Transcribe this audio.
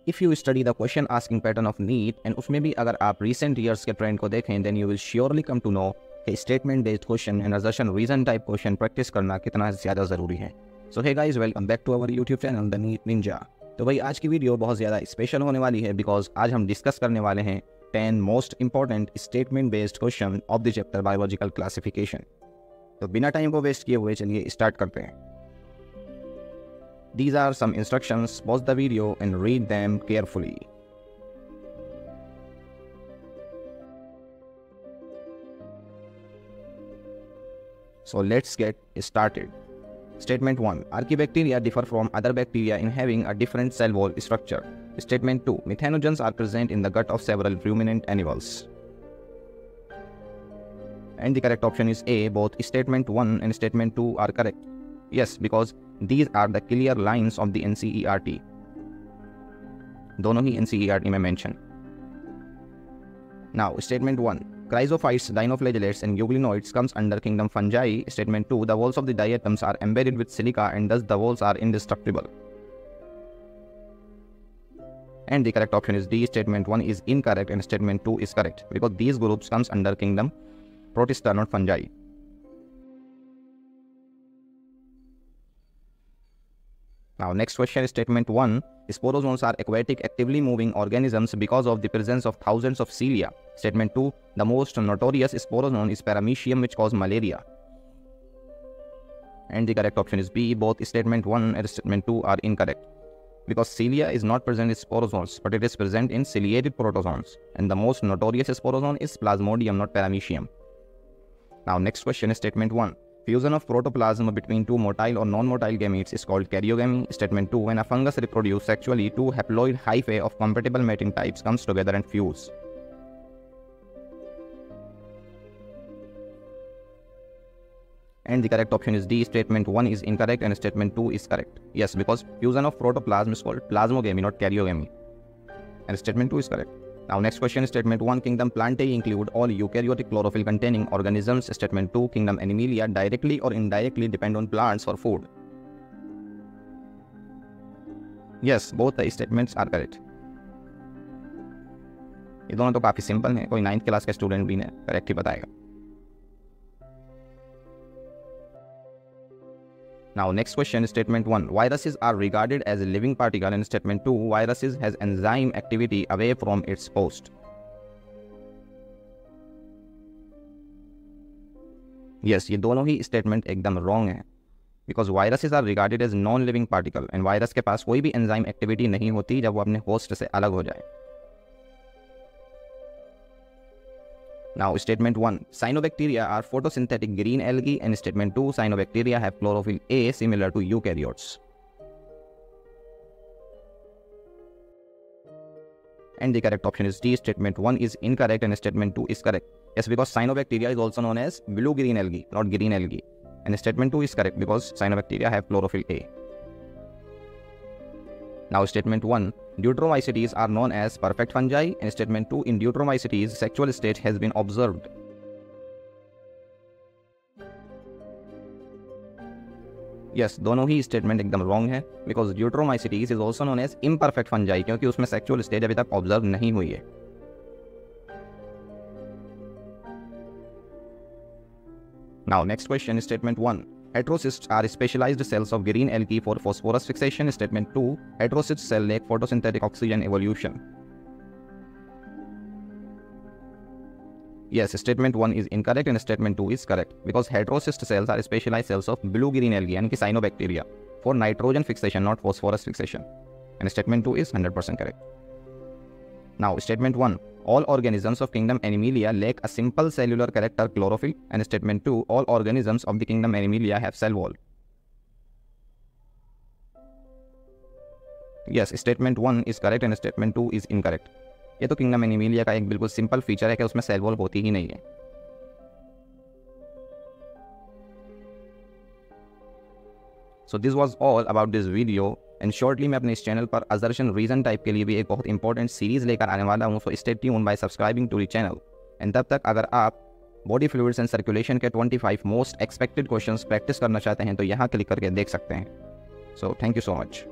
If you study the question asking pattern of neat and उसमें भी अगर आप रिसेंट ईयर्स के ट्रेंड को देखें then you will surely come to know कि statement based question and assertion reason type question practice करना कितना ज़्यादा ज़रूरी है। So hey guys, welcome back to our YouTube channel the NEET ninja. तो भाई आज की वीडियो बहुत ज़्यादा स्पेशल होने वाली है बिकॉज आज हम डिस्कस करने वाले हैं 10 most important statement based question of the chapter biological classification. तो बिना टाइम को वेस्ट किए हुए चलिए स्टार्ट करते हैं। These are some instructions. Pause the video and read them carefully. So let's get started. Statement 1. Archaebacteria differ from other bacteria in having a different cell wall structure. Statement 2. Methanogens are present in the gut of several ruminant animals. And the correct option is A. Both statement 1 and statement 2 are correct. Yes, because these are the clear lines of the NCERT. दोनों ही NCERT में mention. Now, statement 1. Chrysophytes, dinoflagellates and euglenoids comes under kingdom fungi. Statement 2. The walls of the diatoms are embedded with silica and thus the walls are indestructible. And the correct option is D. Statement 1 is incorrect and statement 2 is correct because these groups comes under kingdom Protista, not fungi. Now next question is statement 1. Sporozoans are aquatic actively moving organisms because of the presence of thousands of cilia. Statement 2. The most notorious sporozoan is Paramecium which cause malaria. And the correct option is B. Both statement 1 and statement 2 are incorrect. Because cilia is not present in sporozoans but it is present in ciliated protozoans. And the most notorious sporozoan is Plasmodium, not Paramecium. Now next question is statement 1. Fusion of protoplasm between two motile or non-motile gametes is called karyogamy. Statement 2. When a fungus reproduces sexually, two haploid hyphae of compatible mating types comes together and fuse. And the correct option is D. Statement 1 is incorrect and statement 2 is correct. Yes, because fusion of protoplasm is called plasmogamy, not karyogamy. And statement 2 is correct. Now next question is statement 1. Kingdom Plantae include all eukaryotic chlorophyll containing organisms. Statement 2. Kingdom Animalia directly or indirectly depend on plants for food. Yes, both the statements are correct. ये दोनों तो काफी simple हैं, कोई 9th class का student भी ने correct ही बताएगा। Now next question is statement 1. Viruses are regarded as a living particle and statement 2. Viruses has enzyme activity away from its host. Yes, ये दोनों ही statement एकदम wrong है because viruses are regarded as non-living particle and virus के पास कोई भी enzyme activity नहीं होती जब वो अपने host से अलग हो जाए। Now statement 1. Cyanobacteria are photosynthetic green algae and statement 2. Cyanobacteria have chlorophyll A similar to eukaryotes. And the correct option is D. Statement 1 is incorrect and statement 2 is correct. Yes, because cyanobacteria is also known as blue-green algae, not green algae. And statement 2 is correct because cyanobacteria have chlorophyll A. Now statement 1. Deuteromycetes are known as perfect fungi and statement 2. In Deuteromycetes, sexual state has been observed. Yes, दोनों ही statement एकदम wrong है because Deuteromycetes is also known as imperfect fungi क्योंकि उसमें sexual stage अभी तक observe नहीं हुई है। Now next question is statement 1. Heterocysts are specialized cells of green algae for phosphorus fixation. Statement 2. Heterocyst cell lack photosynthetic oxygen evolution. Yes, statement 1 is incorrect and statement 2 is correct because heterocyst cells are specialized cells of blue-green algae यानी कि cyanobacteria for nitrogen fixation, not phosphorus fixation. And statement 2 is 100% correct. Now statement 1. All organisms of kingdom Animalia lack a simple cellular character chlorophyll. And statement 2. All organisms of the kingdom Animalia have cell wall. Yes, statement 1 is correct and statement 2 is incorrect. ये तो kingdom Animalia का एक बिल्कुल simple feature है कि उसमें cell wall होती ही नहीं है। So this was all about this video. And shortly मैं अपने इस चैनल पर असर्शन रीजन टाइप के लिए भी एक बहुत इंपॉर्टेंट सीरीज लेकर आने वाला हूँ। So stay tuned by subscribing to the channel. And तब तक अगर आप बॉडी फ्लूइड्स एंड सर्कुलेशन के 25 मोस्ट एक्सपेक्टेड क्वेश्चंस प्रैक्टिस करना चाहते हैं तो यहाँ क्लिक करके देख सकते हैं। So thank you so much.